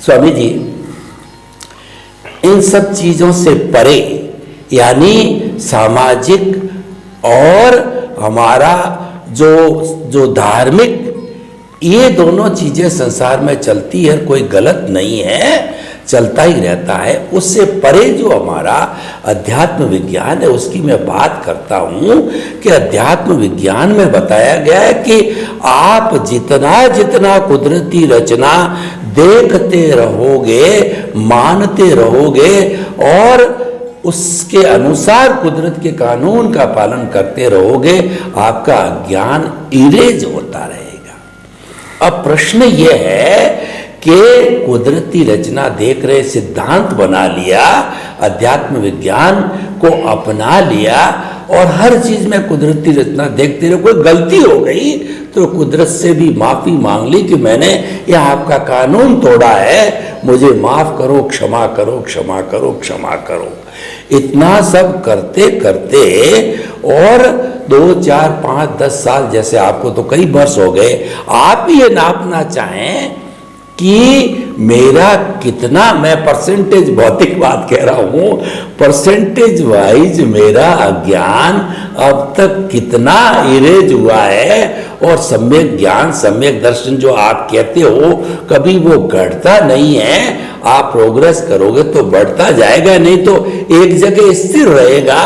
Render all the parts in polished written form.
स्वामी जी, इन सब चीजों से परे, यानी सामाजिक और हमारा जो धार्मिक, ये दोनों चीजें संसार में चलती है, कोई गलत नहीं है, चलता ही रहता है। उससे परे जो हमारा अध्यात्म विज्ञान है, उसकी मैं बात करता हूं कि अध्यात्म विज्ञान में बताया गया है कि आप जितना जितना कुदरती रचना देखते रहोगे, मानते रहोगे और उसके अनुसार कुदरत के कानून का पालन करते रहोगे, आपका ज्ञान इरेज होता रहेगा। अब प्रश्न यह है कि कुदरती रचना देख रहे, सिद्धांत बना लिया, अध्यात्म विज्ञान को अपना लिया और हर चीज में कुदरती रचना देखते रहे, कोई गलती हो गई तो कुदरत से भी माफी मांग ली कि मैंने यह आपका कानून तोड़ा है, मुझे माफ करो, क्षमा करो, क्षमा करो, क्षमा करो। इतना सब करते करते और 2, 4, 5, 10 साल, जैसे आपको तो कई वर्ष हो गए, आप ये नापना चाहें कि मेरा कितना, मैं परसेंटेज भौतिक बात कह रहा हूं, परसेंटेज वाइज मेरा अज्ञान अब तक कितना इरेज हुआ है, और सम्यक ज्ञान, सम्यक दर्शन जो आप कहते हो, कभी वो घटता नहीं है। आप प्रोग्रेस करोगे तो बढ़ता जाएगा, नहीं तो एक जगह स्थिर रहेगा।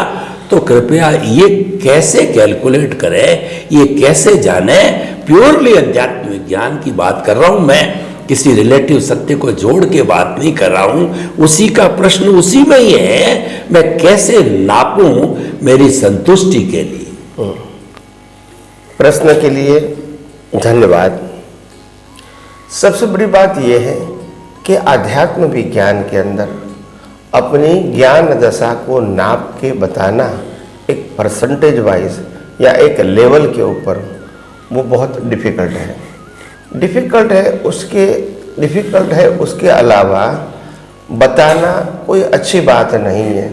तो कृपया ये कैसे कैलकुलेट करें, ये कैसे जाने, प्योरली अध्यात्म विज्ञान की बात कर रहा हूं मैं, किसी रिलेटिव सत्य को जोड़ के बात नहीं कर रहा हूं। उसी का प्रश्न उसी में ही है, मैं कैसे नापूं मेरी संतुष्टि के लिए। प्रश्न के लिए धन्यवाद। सबसे बड़ी बात यह है कि आध्यात्म विज्ञान के अंदर अपनी ज्ञान दशा को नाप के बताना एक परसेंटेज वाइज या एक लेवल के ऊपर, वो बहुत डिफ़िकल्ट है। डिफ़िकल्ट है उसके अलावा बताना कोई अच्छी बात नहीं है,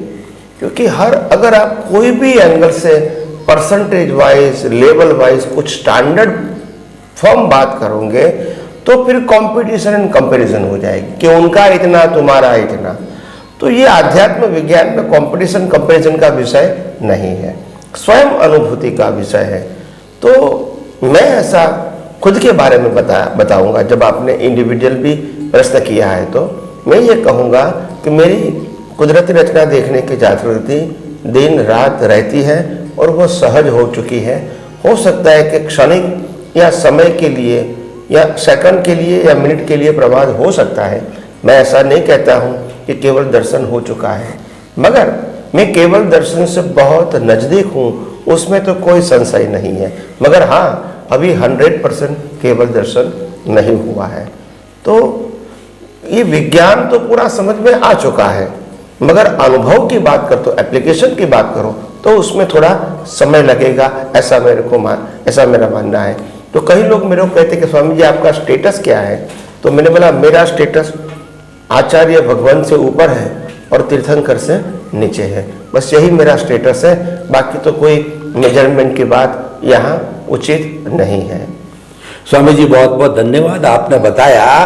क्योंकि अगर आप कोई भी एंगल से परसेंटेज वाइज, लेवल वाइज कुछ स्टैंडर्ड फॉर्म बात करोगे तो फिर कंपटीशन एंड कंपैरिजन हो जाएगी कि उनका इतना, तुम्हारा इतना। तो ये आध्यात्म विज्ञान में कंपटीशन कंपैरिजन का विषय नहीं है, स्वयं अनुभूति का विषय है। तो मैं ऐसा खुद के बारे में बताऊंगा। जब आपने इंडिविजुअल भी प्रश्न किया है तो मैं ये कहूँगा कि मेरी कुदरती रचना देखने की जागृति दिन रात रहती है और वो सहज हो चुकी है। हो सकता है कि क्षणिक या समय के लिए या सेकंड के लिए या मिनट के लिए प्रभाव हो सकता है। मैं ऐसा नहीं कहता हूँ कि केवल दर्शन हो चुका है, मगर मैं केवल दर्शन से बहुत नज़दीक हूँ, उसमें तो कोई संशय नहीं है। मगर हाँ, अभी 100% केवल दर्शन नहीं हुआ है। तो ये विज्ञान तो पूरा समझ में आ चुका है, मगर अनुभव की बात करो, तो एप्लीकेशन की बात करो तो उसमें थोड़ा समय लगेगा, ऐसा मेरा मानना है। तो कई लोग मेरे को कहते कि स्वामी जी आपका स्टेटस क्या है? तो मैंने बोला मेरा स्टेटस आचार्य भगवान से ऊपर है और तीर्थंकर से नीचे है, बस यही मेरा स्टेटस है। बाकी तो कोई मेजरमेंट की बात यहाँ उचित नहीं है। स्वामी जी बहुत बहुत धन्यवाद। आपने बताया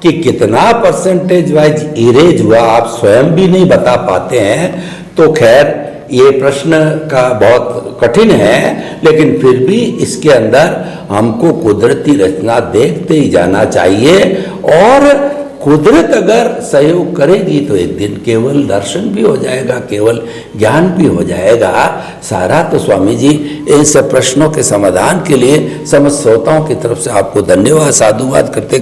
कि कितना परसेंटेज वाइज इरेज हुआ, आप स्वयं भी नहीं बता पाते हैं। तो खैर ये प्रश्न का बहुत कठिन है, लेकिन फिर भी इसके अंदर हमको कुदरती रचना देखते ही जाना चाहिए, और कुदरत अगर सहयोग करेगी तो एक दिन केवल दर्शन भी हो जाएगा, केवल ज्ञान भी हो जाएगा सारा। तो स्वामी जी इन सब प्रश्नों के समाधान के लिए समस्त श्रोताओं की तरफ से आपको धन्यवाद, साधुवाद करते।